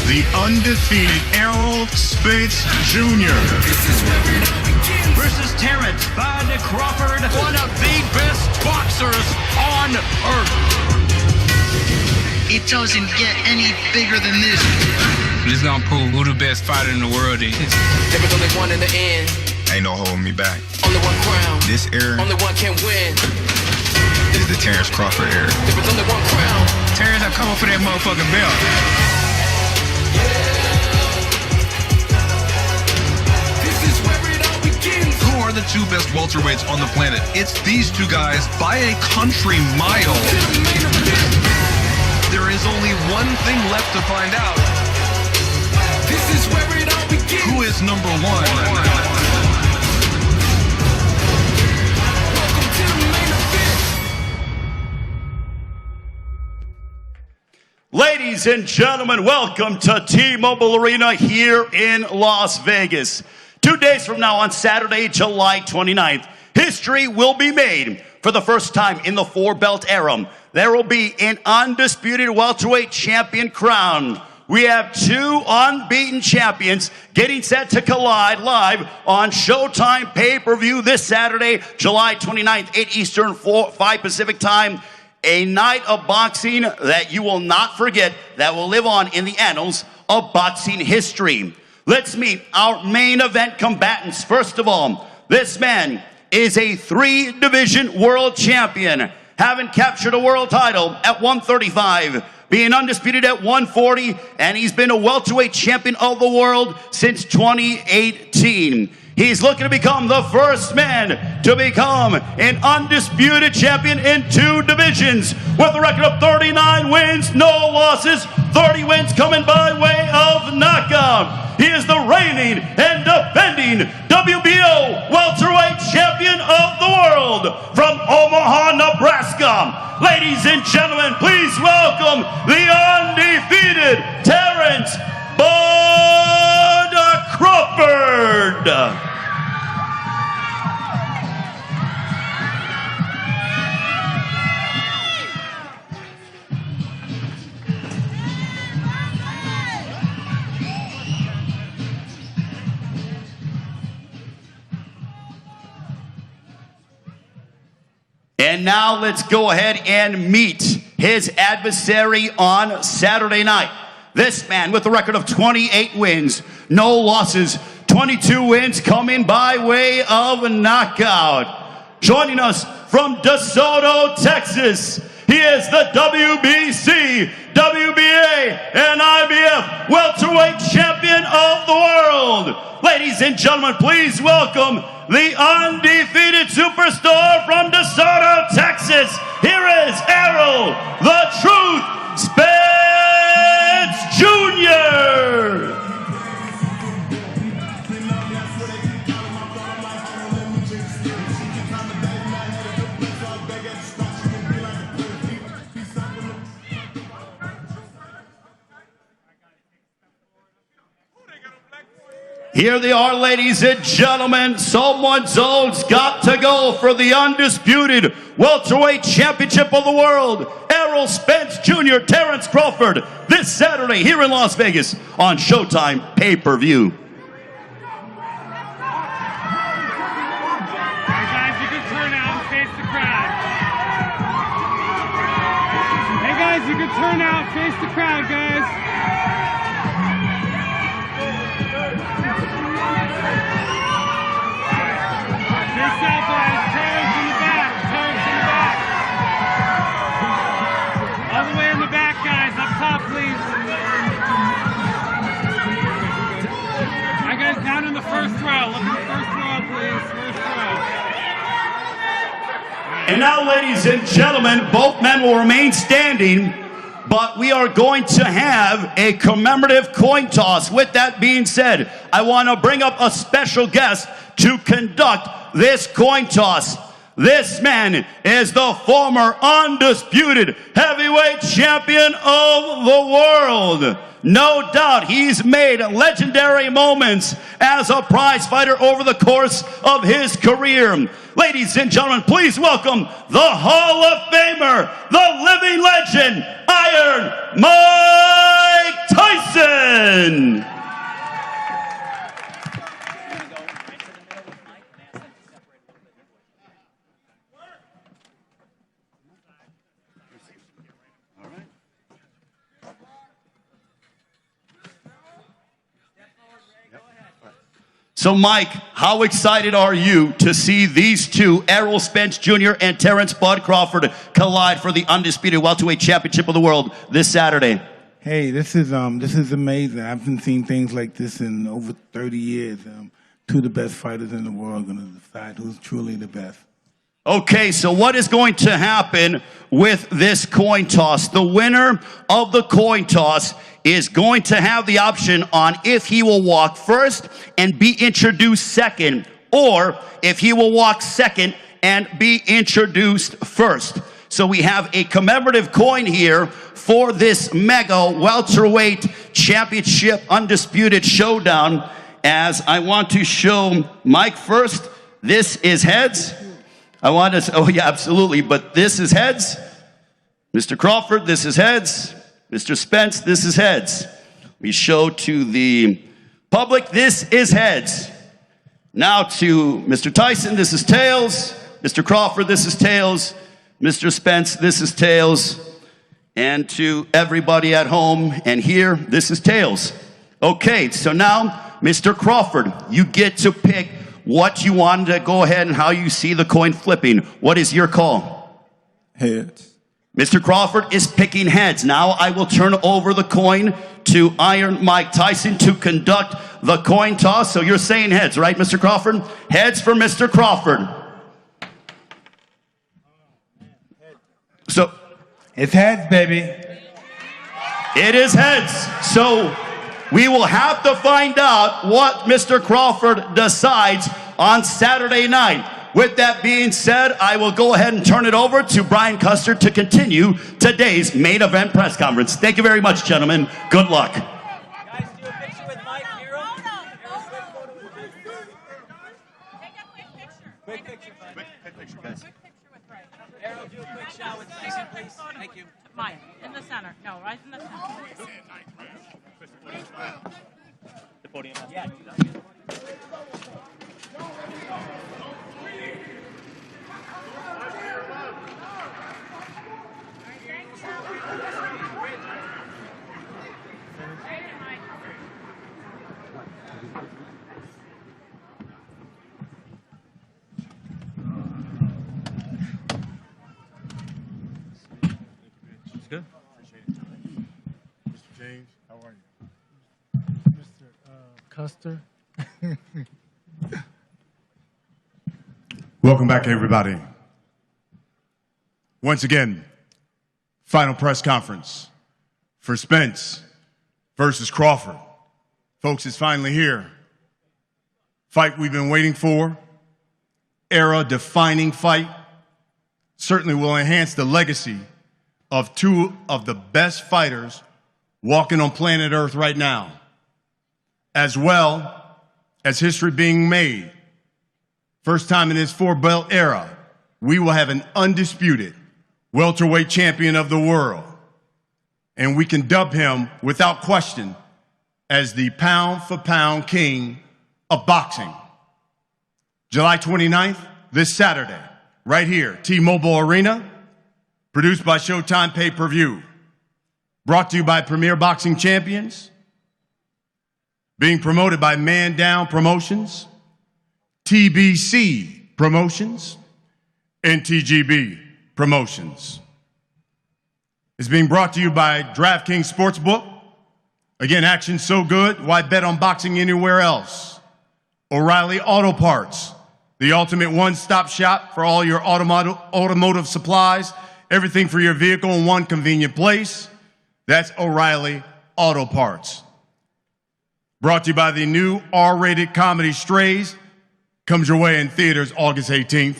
the undefeated Errol Spence Jr. versus Terence Crawford, one of the best boxers on earth. It doesn't get any bigger than this. This is gonna prove who the best fighter in the world is. There was only one in the end. Ain't no holding me back. Only one crown. This era Only one can win. is the Terence Crawford era. There was only one crown. Terence, I'm coming for that motherfucking belt. This is where it all begins. Who are the two best welterweights on the planet? It's these two guys by a country mile. There is only one thing left to find out. This is where it all begins. Who is number one? Welcome to the main event. Ladies and gentlemen, welcome to T-Mobile Arena here in Las Vegas. 2 days from now on Saturday, July 29th, history will be made. For the first time in the four-belt era, there will be an undisputed welterweight champion crowned. We have two unbeaten champions getting set to collide live on Showtime pay-per-view this Saturday, July 29th, 8 Eastern, 5 Pacific time. A night of boxing that you will not forget, that will live on in the annals of boxing history. Let's meet our main event combatants. First of all, this man is a 3-division world champion, having captured a world title at 135, being undisputed at 140, and he's been a welterweight champion of the world since 2018. He's looking to become the first man to become an undisputed champion in 2 divisions with a record of 39 wins, no losses, 30 wins coming by way of knockout. He is the reigning and defending WBO welterweight champion of the world from Omaha, Nebraska. Ladies and gentlemen, please welcome the undefeated Terence Crawford. And now let's go ahead and meet his adversary on Saturday night. This man with a record of 28 wins, no losses, 22 wins coming by way of knockout. Joining us from DeSoto, Texas, he is the WBC, WBA, and IBF welterweight champion of the world. Ladies and gentlemen, please welcome the undefeated superstar from DeSoto, Texas. Here is Errol, the Truth, Spence Jr. Here they are, ladies and gentlemen. Someone's own's got to go for the undisputed welterweight championship of the world. Errol Spence Jr., Terence Crawford, this Saturday here in Las Vegas on Showtime pay-per-view. Hey guys, you can turn out and face the crowd. Hey guys, you can turn out and face the crowd, guys. Face out, guys. Terence in the back. Terence in the back. All the way in the back, guys. Up top, please. All right, guys, down in the first row. Look at the first row, please. First row. And now, ladies and gentlemen, both men will remain standing, but we are going to have a commemorative coin toss. With that being said, I want to bring up a special guest to conduct this coin toss. This man is the former undisputed heavyweight champion of the world. No doubt he's made legendary moments as a prize fighter over the course of his career. Ladies and gentlemen, please welcome the Hall of Famer, the living legend, Iron Mike Tyson. So, Mike, how excited are you to see these two, Errol Spence Jr. and Terence Bud Crawford, collide for the undisputed welterweight championship of the world this Saturday? Hey, this is amazing. I haven't seen things like this in over 30 years. Two of the best fighters in the world are going to decide who's truly the best. Okay, so what is going to happen with this coin toss? The winner of the coin toss is going to have the option on if he will walk first and be introduced second, or if he will walk second and be introduced first. So we have a commemorative coin here for this mega welterweight championship undisputed showdown. As I want to show Mike first, this is heads. I want to, oh yeah, absolutely, but this is heads. Mr. Crawford, this is heads. Mr. Spence, this is heads. We show to the public, this is heads. Now to Mr. Tyson, this is tails. Mr. Crawford, this is tails. Mr. Spence, this is tails. And to everybody at home and here, this is tails. Okay, so now, Mr. Crawford, you get to pick what you want to go ahead and how you see the coin flipping. What is your call? Heads. Mr. Crawford is picking heads. Now I will turn over the coin to Iron Mike Tyson to conduct the coin toss. So you're saying heads, right, Mr. Crawford? Heads for Mr. Crawford. So It's heads, baby. it is heads. So we will have to find out what Mr. Crawford decides on Saturday night. With that being said, I will go ahead and turn it over to Brian Custer to continue today's main event press conference. Thank you very much, gentlemen. Good luck. Guys, do a picture with Mike, Hero. Take a quick picture. Quick picture, bud. Quick picture, guys. Quick picture with Ray. Errol, do a quick shot with Tyson, please. Thank you. Mike, in the center. No, right in the center. The podium. Yeah. Good. Mr. James, how are you? Mr. Custer. Welcome back, everybody. Once again, final press conference for Spence versus Crawford. Folks, it's finally here. Fight we've been waiting for. Era-defining fight. Certainly will enhance the legacy of two of the best fighters walking on planet Earth right now, as well as history being made. First time in this four-belt era, we will have an undisputed welterweight champion of the world, and we can dub him without question as the pound-for-pound king of boxing. July 29th, this Saturday, right here, T-Mobile Arena, produced by Showtime Pay-Per-View. Brought to you by Premier Boxing Champions. Being promoted by Man Down Promotions, TBC Promotions, and TGB Promotions. It's being brought to you by DraftKings Sportsbook. Again, action so good, why bet on boxing anywhere else? O'Reilly Auto Parts, the ultimate one-stop shop for all your automotive supplies. Everything for your vehicle in one convenient place. That's O'Reilly Auto Parts. Brought to you by the new R-rated comedy Strays. Comes your way in theaters August 18th.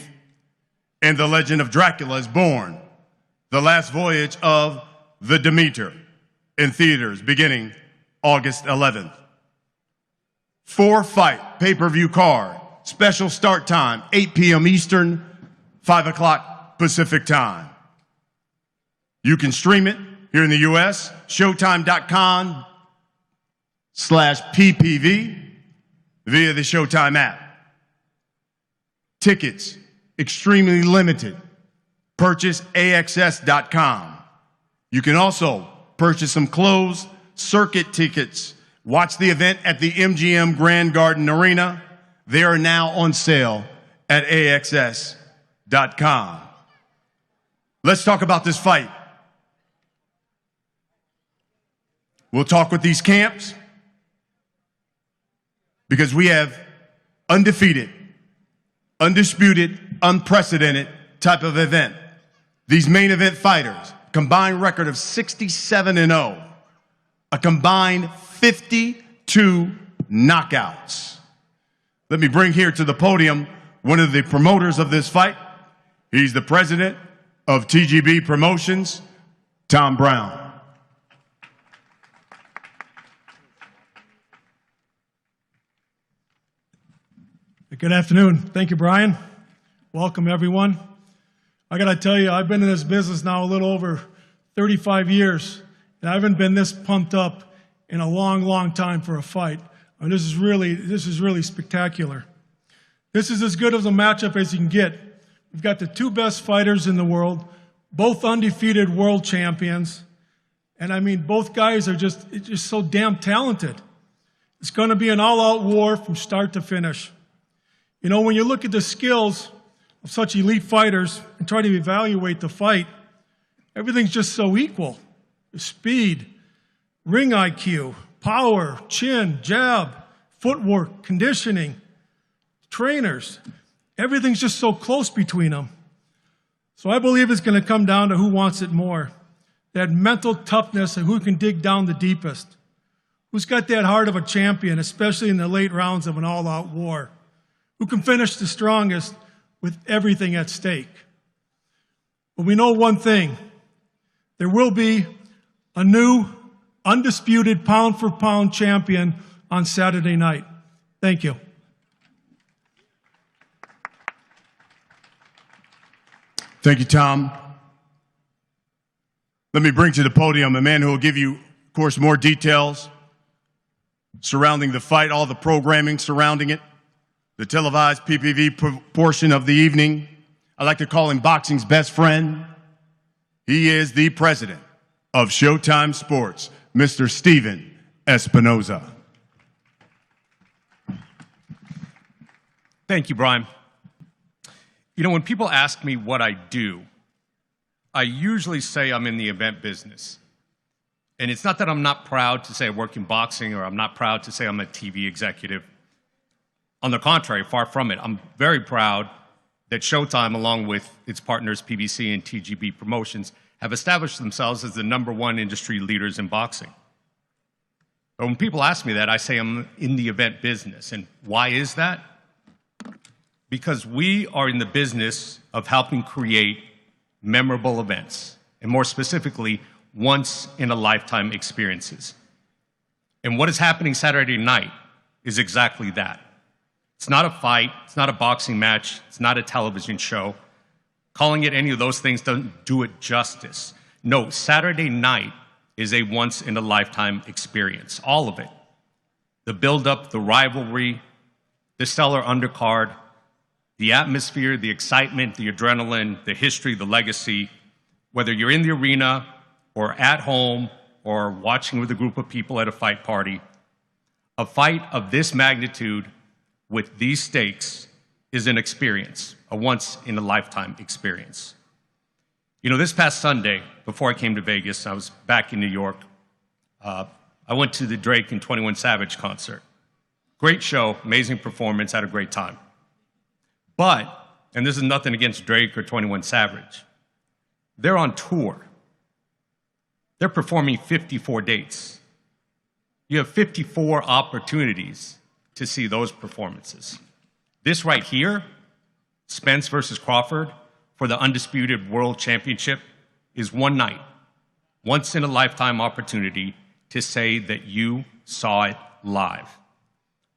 And The Legend of Dracula is born. The Last Voyage of the Demeter in theaters beginning August 11th. 4-fight pay-per-view card. Special start time, 8 p.m. Eastern, 5 o'clock Pacific time. You can stream it here in the U.S., Showtime.com/PPV via the Showtime app. Tickets, extremely limited. Purchase AXS.com. You can also purchase some closed circuit tickets. Watch the event at the MGM Grand Garden Arena They are now on sale at AXS.com. Let's talk about this fight. We'll talk with these camps because we have undefeated, undisputed, unprecedented type of event. These main event fighters, combined record of 67-0, a combined 52 knockouts. Let me bring here to the podium one of the promoters of this fight. He's the president of TGB Promotions, Tom Brown. Good afternoon. Thank you, Brian. Welcome, everyone. I got to tell you, I've been in this business now a little over 35 years, and I haven't been this pumped up in a long, long time for a fight. I mean, this is really spectacular. This is as good of a matchup as you can get. We've got the two best fighters in the world, both undefeated world champions, and I mean, both guys are just so damn talented. It's going to be an all-out war from start to finish. You know, when you look at the skills of such elite fighters and try to evaluate the fight, everything's just so equal. The speed, ring IQ, power, chin, jab, footwork, conditioning, trainers. Everything's just so close between them. So I believe it's going to come down to who wants it more. That mental toughness and who can dig down the deepest. Who's got that heart of a champion, especially in the late rounds of an all-out war. Who can finish the strongest with everything at stake. But we know one thing. There will be a new, undisputed pound-for-pound champion on Saturday night. Thank you. Thank you, Tom. Let me bring to the podium a man who will give you, of course, more details surrounding the fight, all the programming surrounding it, the televised PPV portion of the evening. I like to call him boxing's best friend. He is the president of Showtime Sports, Mr. Steven Espinoza. Thank you, Brian. You know, when people ask me what I do, I usually say I'm in the event business. And it's not that I'm not proud to say I work in boxing or I'm not proud to say I'm a TV executive. On the contrary, far from it. I'm very proud that Showtime, along with its partners PBC and TGB Promotions, have established themselves as the #1 industry leaders in boxing. But when people ask me that, I say I'm in the event business. And why is that? Because we are in the business of helping create memorable events, and more specifically, once-in-a-lifetime experiences. And what is happening Saturday night is exactly that. It's not a fight, it's not a boxing match, it's not a television show. Calling it any of those things doesn't do it justice. No, Saturday night is a once-in-a-lifetime experience, all of it. The build-up, the rivalry, the stellar undercard, the atmosphere, the excitement, the adrenaline, the history, the legacy, whether you're in the arena or at home or watching with a group of people at a fight party, a fight of this magnitude with these stakes is an experience, a once-in-a-lifetime experience. You know, this past Sunday, before I came to Vegas, I was back in New York. I went to the Drake and 21 Savage concert. Great show, amazing performance, had a great time. But, and this is nothing against Drake or 21 Savage, they're on tour. They're performing 54 dates. You have 54 opportunities to see those performances. This right here, Spence versus Crawford for the undisputed world championship, is one night, once-in-a-lifetime opportunity to say that you saw it live.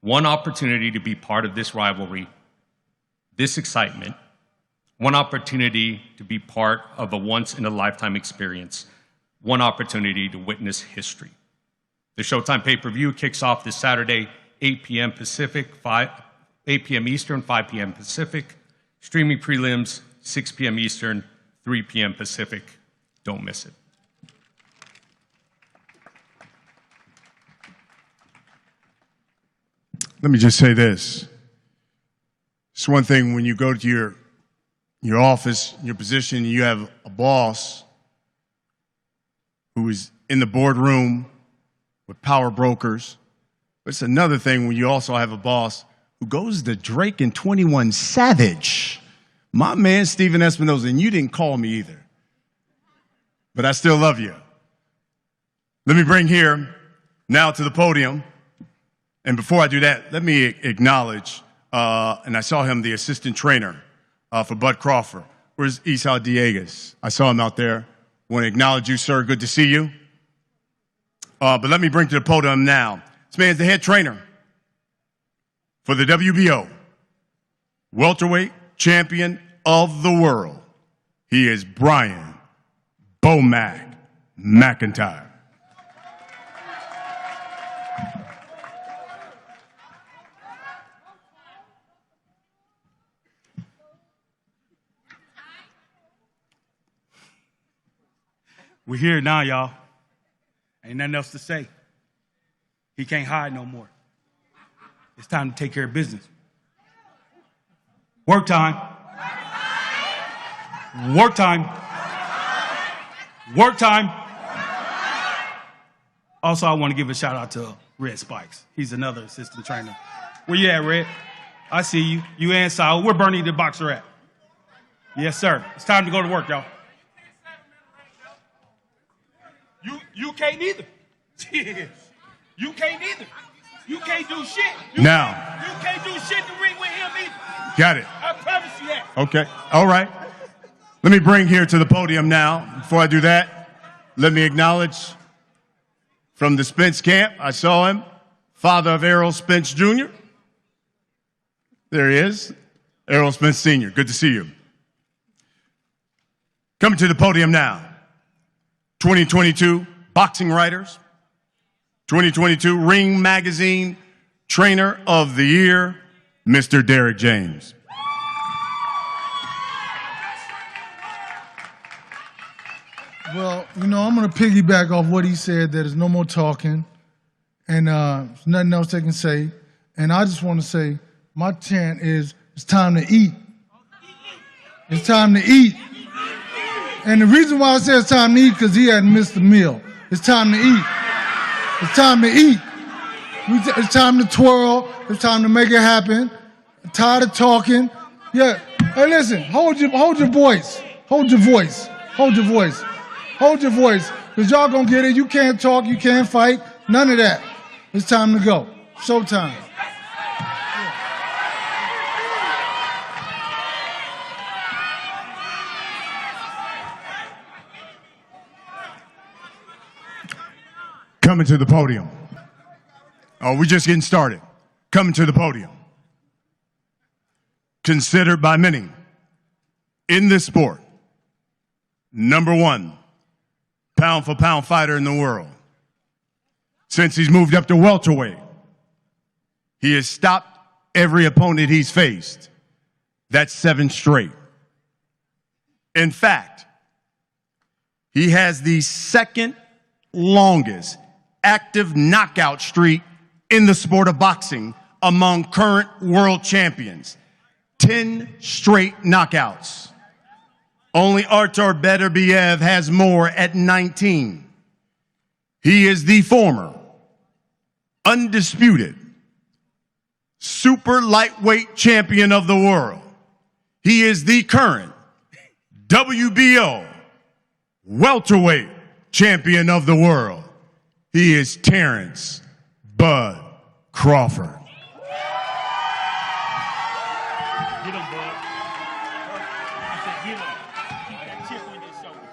One opportunity to be part of this rivalry, this excitement, one opportunity to be part of a once-in-a-lifetime experience, one opportunity to witness history. The Showtime pay-per-view kicks off this Saturday, 8 p.m. Pacific, 8 p.m. Eastern, 5 p.m. Pacific. Streaming prelims, 6 p.m. Eastern, 3 p.m. Pacific. Don't miss it. Let me just say this. It's one thing when you go to your office, your position, you have a boss who is in the boardroom with power brokers. But it's another thing when you also have a boss who goes to Drake and 21 Savage. My man, Steven Espinosa, and you didn't call me either. But I still love you. Let me bring here now to the podium. And before I do that, let me acknowledge, and I saw him, the assistant trainer for Bud Crawford. Where's Esau Diegas? I saw him out there. Want to acknowledge you, sir. Good to see you. But let me bring to the podium now. This man's the head trainer for the WBO, welterweight champion of the world. He is Brian Bomac McIntyre. We're here now, y'all. Ain't nothing else to say. He can't hide no more. It's time to take care of business. Work time. Work time. Work time. Also, I want to give a shout out to Red Spikes. He's another assistant trainer. Where you at, Red? I see you. You and Sal. Where Bernie the boxer at? Yes, sir. It's time to go to work, y'all. You can't either. You can't either. You can't do shit. You can't do shit to ring with him either. Got it. I promise you that. Okay. All right. Let me bring here to the podium now. Before I do that, let me acknowledge from the Spence camp, I saw him, father of Errol Spence Jr. There he is, Errol Spence Sr. Good to see you. Coming to the podium now, 2022 Boxing Writers, 2022 Ring Magazine Trainer of the Year, Mr. Derek James. Well, you know, I'm going to piggyback off what he said, that there's no more talking, and there's nothing else they can say. And I just want to say, my chant is, it's time to eat. It's time to eat. And the reason why I say it's time to eat, because he hadn't missed a meal. It's time to eat. It's time to eat. It's time to twirl. It's time to make it happen. I'm tired of talking. Yeah. Hey, listen, hold your voice. Hold your voice. Hold your voice. Hold your voice, because y'all gonna get it. You can't talk, you can't fight, none of that. It's time to go. Showtime. Coming to the podium. Oh, we're just getting started. Coming to the podium. Considered by many in this sport, #1 pound-for-pound fighter in the world. Since he's moved up to welterweight, he has stopped every opponent he's faced. That's 7 straight. In fact, he has the second longest active knockout streak in the sport of boxing among current world champions. 10 straight knockouts. Only Artur Beterbiev has more at 19. He is the former, undisputed, super lightweight champion of the world. He is the current WBO welterweight champion of the world. He is Terence Bud Crawford. Get him, bud. I said, get him. Keep that chip on your shoulder.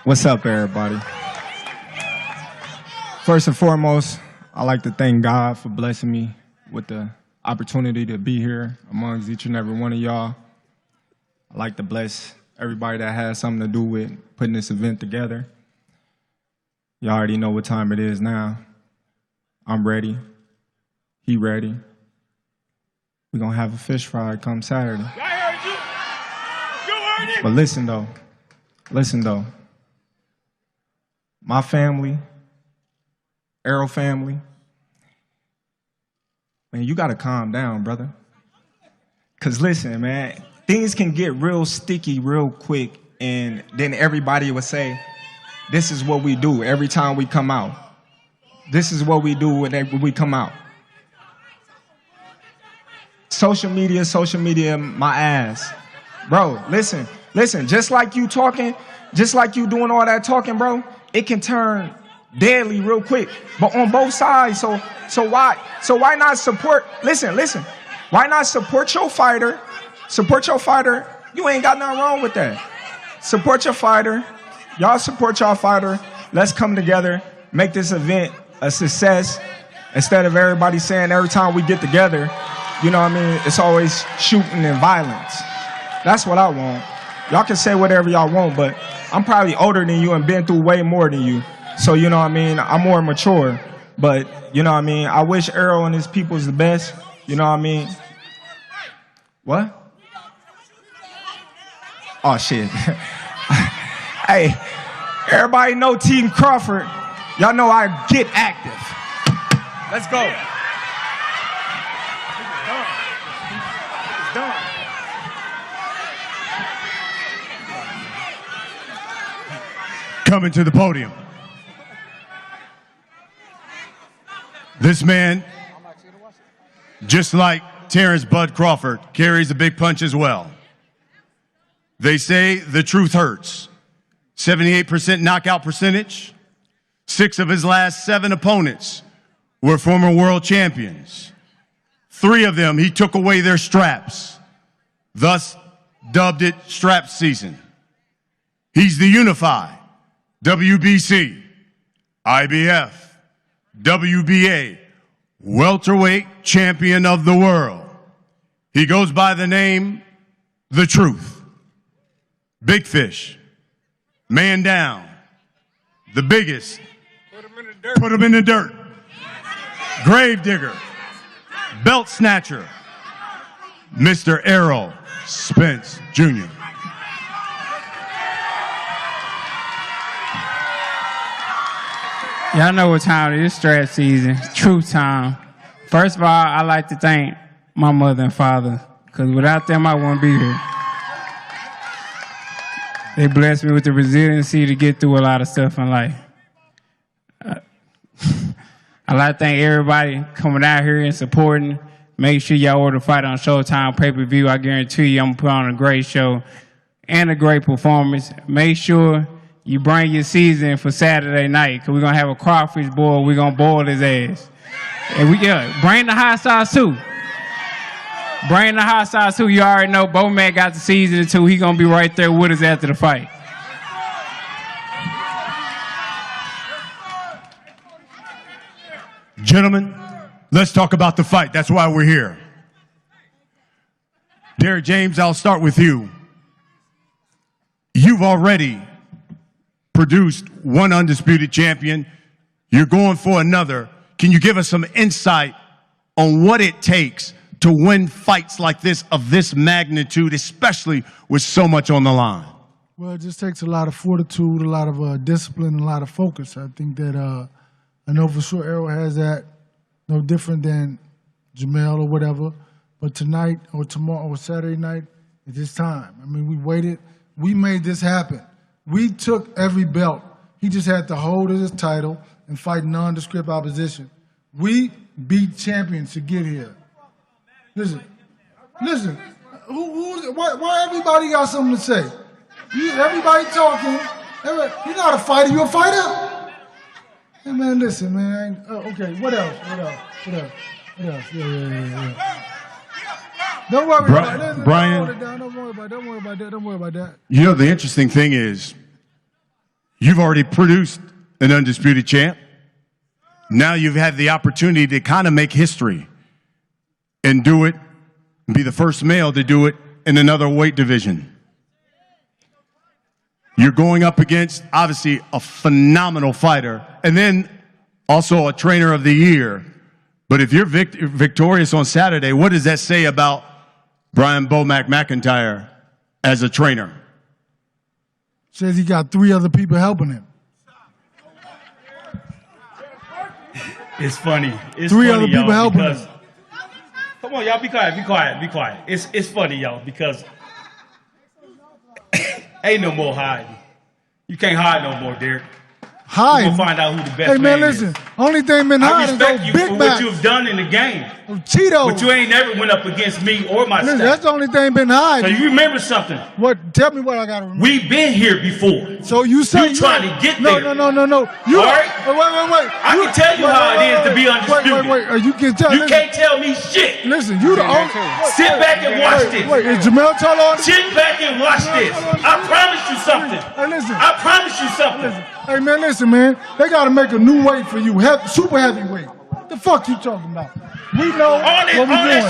What's up, everybody? First and foremost, I'd like to thank God for blessing me with the opportunity to be here amongst each and every one of y'all. I'd like to bless everybody that has something to do with putting this event together. Y'all already know what time it is now. I'm ready. He ready. We're going to have a fish fry come Saturday. I heard you. You heard it. But listen, though. My family, Errol family, Man, you got to calm down, brother. Because listen, man, things can get real sticky real quick, and then everybody would say, this is what we do every time we come out. This is what we do when we come out. Social media, my ass. Bro, listen, just like you talking, just like you doing all that talking, bro, it can turn deadly real quick. But on both sides, so why not support, listen, why not support your fighter? Support your fighter. You ain't got nothing wrong with that. Support your fighter. Y'all support your fighter. Let's come together, make this event a success, instead of everybody saying every time we get together, you know what I mean, it's always shooting and violence. That's what I want. Y'all can say whatever y'all want, but I'm probably older than you and been through way more than you. So, you know what I mean, I'm more mature. But, you know what I mean, I wish Errol and his people's the best. You know what I mean? What? Oh, shit. Hey, everybody know Team Crawford. Y'all know I get active. Let's go. Coming to the podium. This man, just like Terence Bud Crawford, carries a big punch as well. They say the truth hurts. 78% knockout percentage. 6 of his last 7 opponents were former world champions. 3 of them, he took away their straps, thus dubbed it strap season. He's the unified WBC, IBF, WBA, welterweight champion of the world. He goes by the name The Truth. Big Fish, man down, the biggest, put him in the dirt, grave digger, belt snatcher, Mr. Errol Spence Jr. Y'all know what time it is, strap season, it's truth time. First of all, I'd like to thank my mother and father, because without them, I wouldn't be here. They blessed me with the resiliency to get through a lot of stuff in life. I'd like to thank everybody coming out here and supporting. Make sure y'all order Fight on Showtime pay-per-view. I guarantee you I'm going to put on a great show and a great performance. Make sure you bring your season for Saturday night, because we're going to have a crawfish boil. We're going to boil his ass. And bring the hot sauce too. Bring the hot sauce too. You already know Bo-Man got the season too. He going to be right there with us after the fight. Gentlemen, let's talk about the fight. That's why we're here. Derek James, I'll start with you. You've already produced one undisputed champion. You're going for another. Can you give us some insight on what it takes to win fights like this of this magnitude, especially with so much on the line? Well, it just takes a lot of fortitude, a lot of discipline, a lot of focus. I think that I know for sure Errol has that, no different than Jamel or whatever. But tonight or tomorrow or Saturday night, it's his time. I mean, we waited. We made this happen. We took every belt. He just had to hold his title and fight nondescript opposition. We beat champions to get here. Listen. Why everybody got something to say? Everybody talking. You're not a fighter. You a fighter? Hey man, listen, man. Okay. What else? Yeah. Don't worry about that. Brian. Don't worry about that. You know, the interesting thing is, you've already produced an undisputed champ. Now you've had the opportunity to kind of make history and do it, and be the first male to do it in another weight division. You're going up against, obviously, a phenomenal fighter, and then also a trainer of the year. But if you're victorious on Saturday, what does that say about Brian Bomac McIntyre as a trainer? Says he got 3 other people helping him. It's funny. It's 3 funny, other people y'all, helping because him. Come on, y'all, be quiet, be quiet, be quiet. It's funny, y'all, because ain't no more hiding. You can't hide no more, Derek. Hide. We're gonna find out who the best Hey, man, is. listen. Only thing been I hiding is respect those you Big for Macs. what you've done in the game. Cheetos. But you ain't never went up against me or my Listen, staff. that's the only thing been So hiding. you remember something. What? Tell me what I got to remember. We've been here before. So you say You trying to get no, there. No. You, All right? Wait. I can tell you how it is to be undisputed. Wait. You can tell. You can't tell me shit. Listen, you the only. Sit back and watch this. Wait, is Jamel Tell on? Sit back and watch this. I promise you something. Hey, listen. I promise you something. Hey, man, listen, man. They got to make a new weight for you. Super heavyweight. What the fuck you talking about? We know All that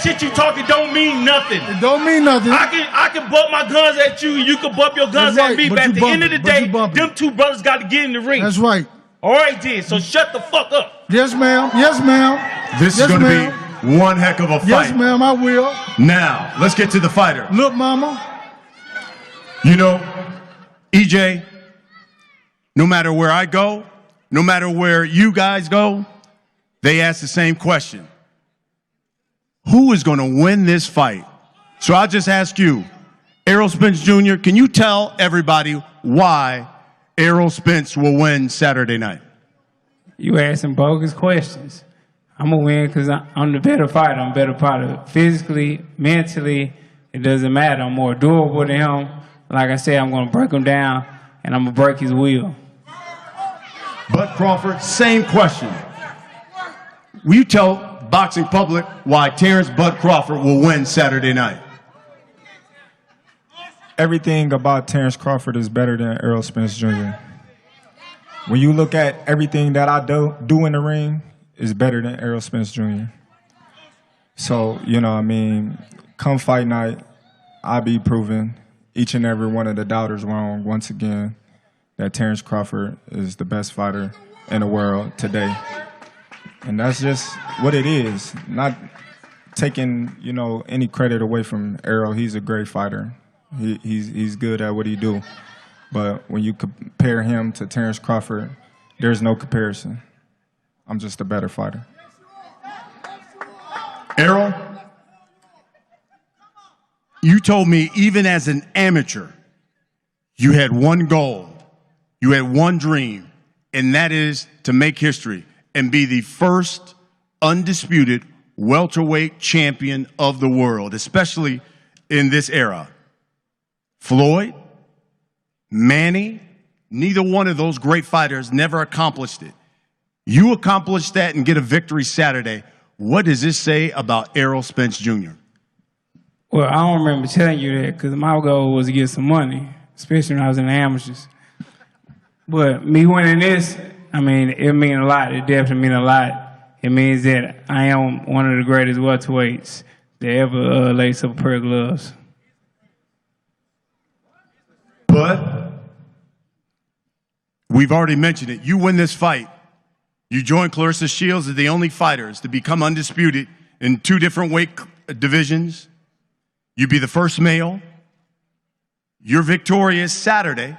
shit you talking don't mean nothing. It don't mean nothing. I can bump my guns at you, you can bump your guns That's at me, right, but at the end of the day, them two brothers got to get in the ring. That's right. All right, then. So shut the fuck up. Yes, ma'am. Yes, ma'am. This is going to be one heck of a fight. Yes, ma'am, I will. Now, let's get to the fighter. Look, mama. You know, EJ, no matter where I go, no matter where you guys go, they ask the same question. Who is going to win this fight? So I'll just ask you, Errol Spence Jr., can you tell everybody why Errol Spence will win Saturday night? You asking bogus questions. I'm going to win because I'm the better fighter. I'm a better fighter. Physically, mentally, it doesn't matter. I'm more durable than him. Like I said, I'm going to break him down, and I'm going to break his will. Bud Crawford, same question. Will you tell boxing public why Terence Bud Crawford will win Saturday night? Everything about Terence Crawford is better than Errol Spence Jr. When you look at everything that I do in the ring, is better than Errol Spence Jr. So, you know, I mean, come fight night, I'll be proving each and every one of the doubters wrong once again that Terence Crawford is the best fighter in the world today. And that's just what it is. Not taking, you know, any credit away from Errol. He's a great fighter. He's good at what he do. But when you compare him to Terence Crawford, there's no comparison. I'm just a better fighter. Errol, you told me even as an amateur, you had one goal, you had one dream, and that is to make history and be the first undisputed welterweight champion of the world, especially in this era. Floyd, Manny, neither one of those great fighters never accomplished it. You accomplished that and get a victory Saturday. What does this say about Errol Spence Jr.? Well, I don't remember telling you that because my goal was to get some money, especially when I was in the amateurs. But me winning this, I mean, it means a lot. It definitely means a lot. It means that I am one of the greatest welterweights that ever laced up a pair of gloves. But we've already mentioned it. You win this fight. You join Clarissa Shields as the only fighters to become undisputed in 2 different weight divisions. You be the first male. You're victorious Saturday.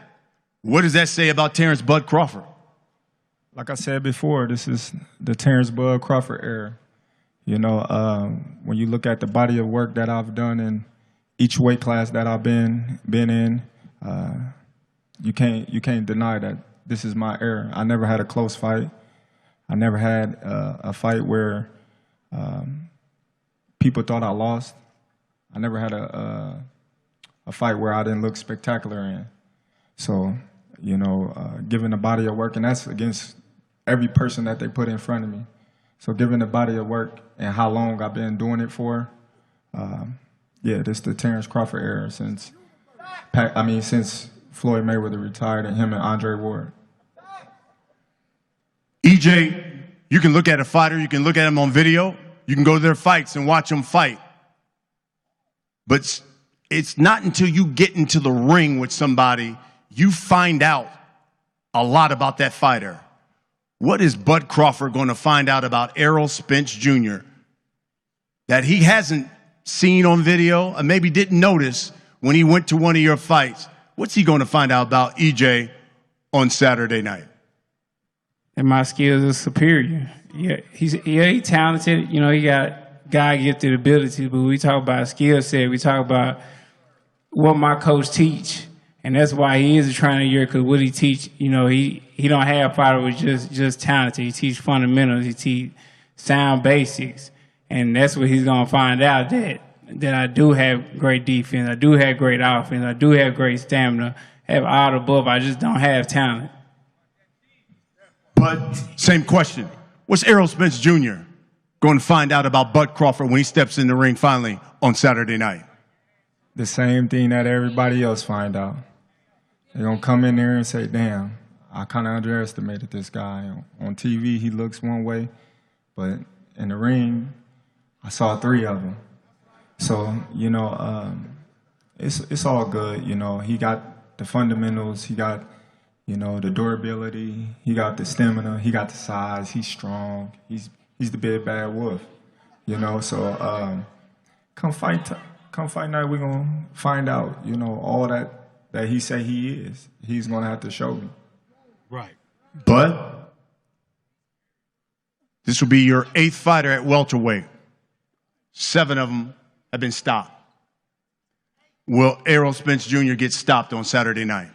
What does that say about Terence Bud Crawford? Like I said before, this is the Terence Bud Crawford era. You know, when you look at the body of work that I've done in each weight class that I've been in, you can't deny that this is my era. I never had a close fight. I never had a fight where people thought I lost. I never had a fight where I didn't look spectacular in. So, you know, given the body of work, and that's against every person that they put in front of me. So given the body of work and how long I've been doing it for, yeah, this is the Terence Crawford era since Floyd Mayweather retired and him and Andre Ward. EJ, you can look at a fighter, you can look at him on video, you can go to their fights and watch them fight. But it's not until you get into the ring with somebody, you find out a lot about that fighter. What is Bud Crawford going to find out about Errol Spence Jr. that he hasn't seen on video and maybe didn't notice when he went to one of your fights? What's he going to find out about EJ on Saturday night? And my skills are superior. He's talented. You know, he got God-gifted abilities, but we talk about skill set. We talk about what my coach teach, and that's why he is a trainer year, because what he teach, you know, he don't have followers just talented. He teach fundamentals. He teach sound basics, and that's what he's gonna find out, that I do have great defense. I do have great offense. I do have great stamina. I have all the above. I just don't have talent. But same question. What's Errol Spence Jr. going to find out about Bud Crawford when he steps in the ring finally on Saturday night? The same thing that everybody else find out. They're going to come in there and say, damn, I kind of underestimated this guy. On TV, he looks one way, but in the ring, I saw 3 of them. So, you know, it's all good. You know, he got the fundamentals. He got, you know, the durability. He got the stamina. He got the size. He's strong. He's the big bad wolf. You know, so come fight night, we're gonna find out. You know, all that he say he is. He's gonna have to show me. Right. But this will be your 8th fighter at welterweight. 7 of them have been stopped. Will Errol Spence Jr. get stopped on Saturday night?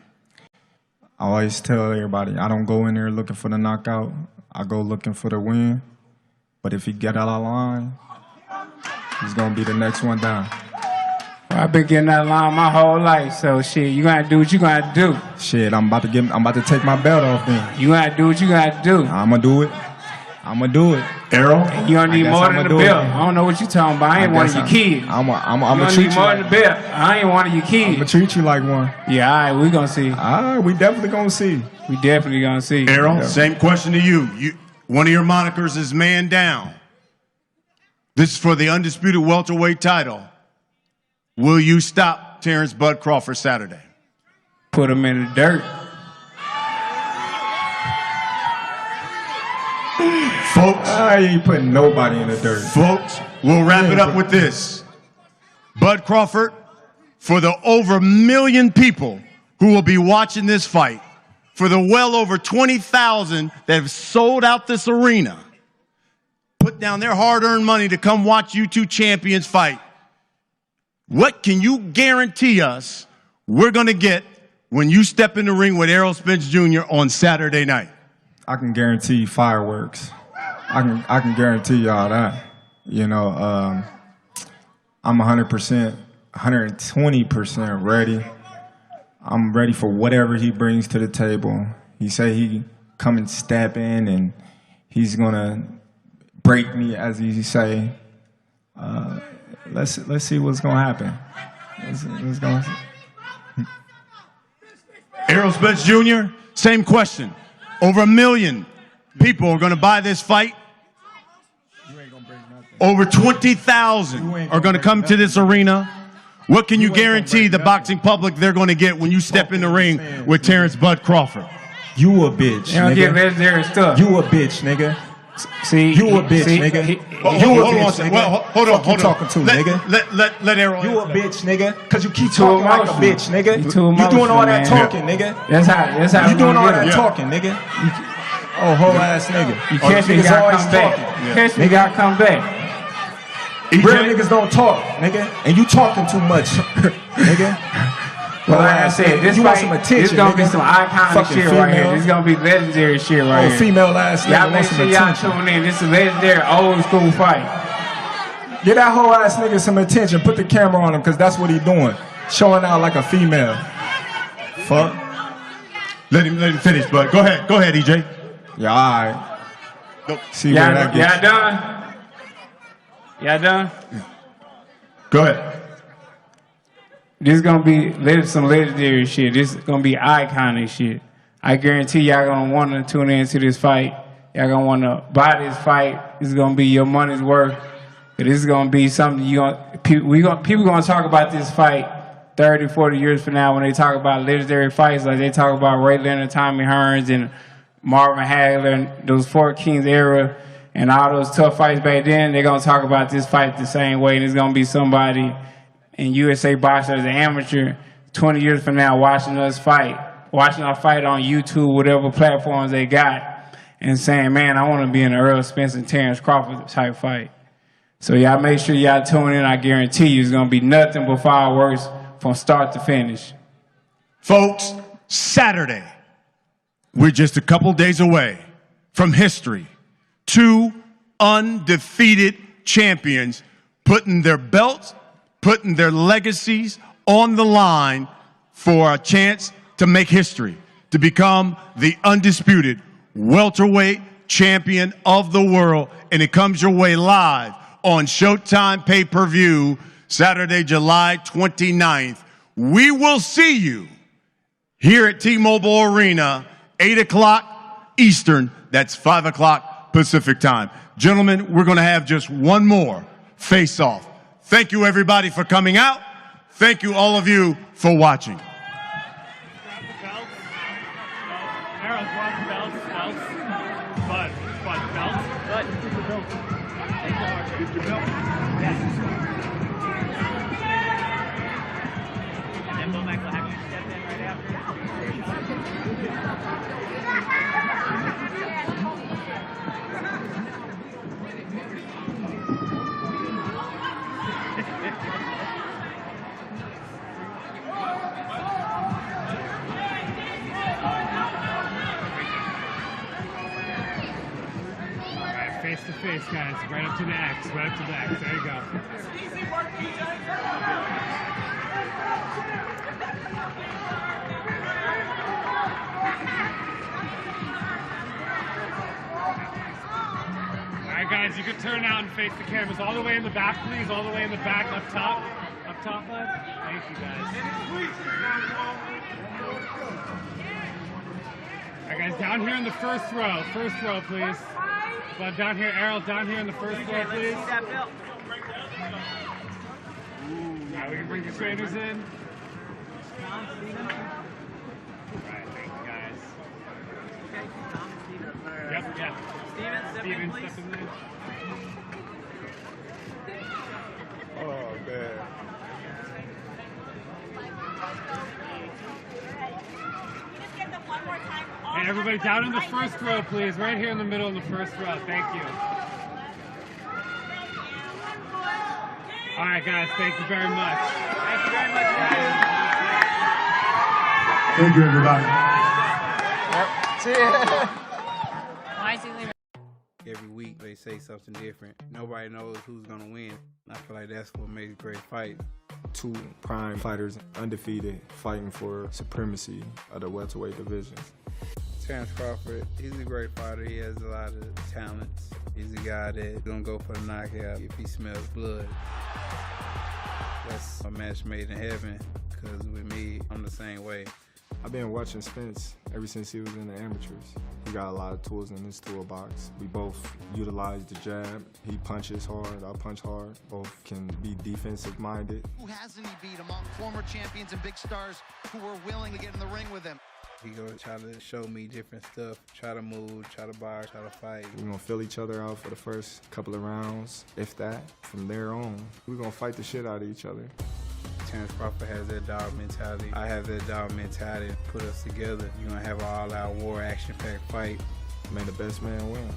I always tell everybody, I don't go in there looking for the knockout. I go looking for the win. But if he get out of line, he's gonna be the next one down. Well, I've been getting that line my whole life, so shit, you gotta do what you gotta do. Shit, I'm about to take my belt off then. You gotta do what you gotta do. I'ma do it. Errol? You don't need more than the belt. I don't know what you talking about. I ain't one of your kids. I'ma treat you more like than the belt. I ain't one of your kids. I'ma treat you like one. Yeah, all right, we gonna see. All right, we definitely gonna see. We definitely gonna see. Errol, same question to you. One of your monikers is man down. This is for the undisputed welterweight title. Will you stop Terence Bud Crawford Saturday? Put him in the dirt. Folks, I ain't putting nobody in the dirt. Folks, we'll wrap it up with this. Bud Crawford, for the over 1 million people who will be watching this fight, for the well over 20,000 that have sold out this arena, put down their hard-earned money to come watch you two champions fight. What can you guarantee us we're going to get when you step in the ring with Errol Spence Jr. on Saturday night? I can guarantee fireworks. I can guarantee y'all that. You know, I'm 100%, 120% ready. I'm ready for whatever he brings to the table. He say he come and step in and he's gonna break me, as he say. Let's see what's gonna happen. Let's go. Errol Spence Jr., same question. Over 1 million people are going to buy this fight. Over 20,000 are going to come to this arena. What can you guarantee the boxing public they're going to get when you step in the ring with Terence Bud Crawford? You a bitch, They don't get legendary stuff. You a bitch, nigga. See, you a bitch, nigga. Hold on. You talking to, nigga? Let Errol. You a bitch, nigga. Cause you keep talking like a bitch, nigga. You doing all that talking, nigga. That's how you doing all that talking, nigga. Oh, whole ass nigga. You catch me, gotta come back. Catch me, gotta come back. Real niggas don't talk, nigga. And you talking too much, nigga. Well, like I said, this want some attention, this gonna nigga. be some iconic shit right here. This is gonna be legendary shit right here. Female ass nigga. Y'all make sure y'all tune in. This is a legendary old school fight. Get that whole ass nigga some attention. Put the camera on him, cause that's what he doing. Showing out like a female. Fuck. Let him finish, bud. Go ahead, EJ. Yeah, all right. See where that gets. Y'all done? Y'all done? Go ahead. This is gonna be some legendary shit. This is gonna be iconic shit. I guarantee y'all gonna wanna tune into this fight. Y'all gonna wanna buy this fight. This is gonna be your money's worth. This is gonna be something people gonna talk about this fight 30, 40 years from now when they talk about legendary fights, like they talk about Ray Leonard, Tommy Hearns, and Marvin Hagler, and those Fort Kings era, and all those tough fights back then. They're gonna talk about this fight the same way, and it's gonna be somebody in USA Boxing as an amateur 20 years from now watching us fight on YouTube, whatever platforms they got, and saying, man, I want to be in an Errol, Spence, and Terence Crawford type fight. So y'all make sure y'all tune in. I guarantee you it's going to be nothing but fireworks from start to finish. Folks, Saturday, we're just a couple days away from history. 2 undefeated champions putting their belts, putting their legacies on the line for a chance to make history, to become the undisputed welterweight champion of the world. And it comes your way live on Showtime pay-per-view, Saturday, July 29th. We will see you here at T-Mobile Arena, 8 o'clock Eastern. That's 5 o'clock Pacific time. Gentlemen, we're going to have just one more face-off. Thank you, everybody, for coming out. Thank you, all of you, for watching. Errol, drop the belts. Bud, belts. Bud. Take the archer. Get your belt. Yes. And then Bo Mack will have you step in right after. Face to face, guys. Right up to the X. Right up to the X. There you go. Easy work, DJ. All right, guys, you can turn out and face the cameras. All the way in the back, please. All the way in the back, up top. Up top, bud. Thank you, guys. All right, guys, down here in the first row. First row, please. But down here, Errol, down here in the first row, please. All right, we can bring the trainers in. All right, thank you, guys. Yep, yeah. Steven, step in there. Oh, man. Hey, everybody down in the first row, please. Right here in the middle in the first row. Thank you. All right, guys. Thank you very much. Thank you very much, guys. Thank you, everybody. Why is he leaving? Every week they say something different. Nobody knows who's gonna win. I feel like that's what makes a great fight. 2 prime fighters, undefeated, fighting for supremacy of the welterweight division. Terence Crawford, he's a great fighter. He has a lot of talents. He's a guy that's gonna go for the knockout if he smells blood. That's a match made in heaven, because with me, I'm the same way. I've been watching Spence ever since he was in the amateurs. He got a lot of tools in his toolbox. We both utilize the jab. He punches hard, I punch hard. Both can be defensive minded. Who hasn't he beat among former champions and big stars who were willing to get in the ring with him? He gonna try to show me different stuff, try to move, try to box, try to fight. We're gonna fill each other out for the first couple of rounds, if that. From there on, we're gonna fight the shit out of each other. Terence Crawford has that dog mentality. I have that dog mentality. Put us together. You're gonna have an all-out war, action-packed fight. May the best man win.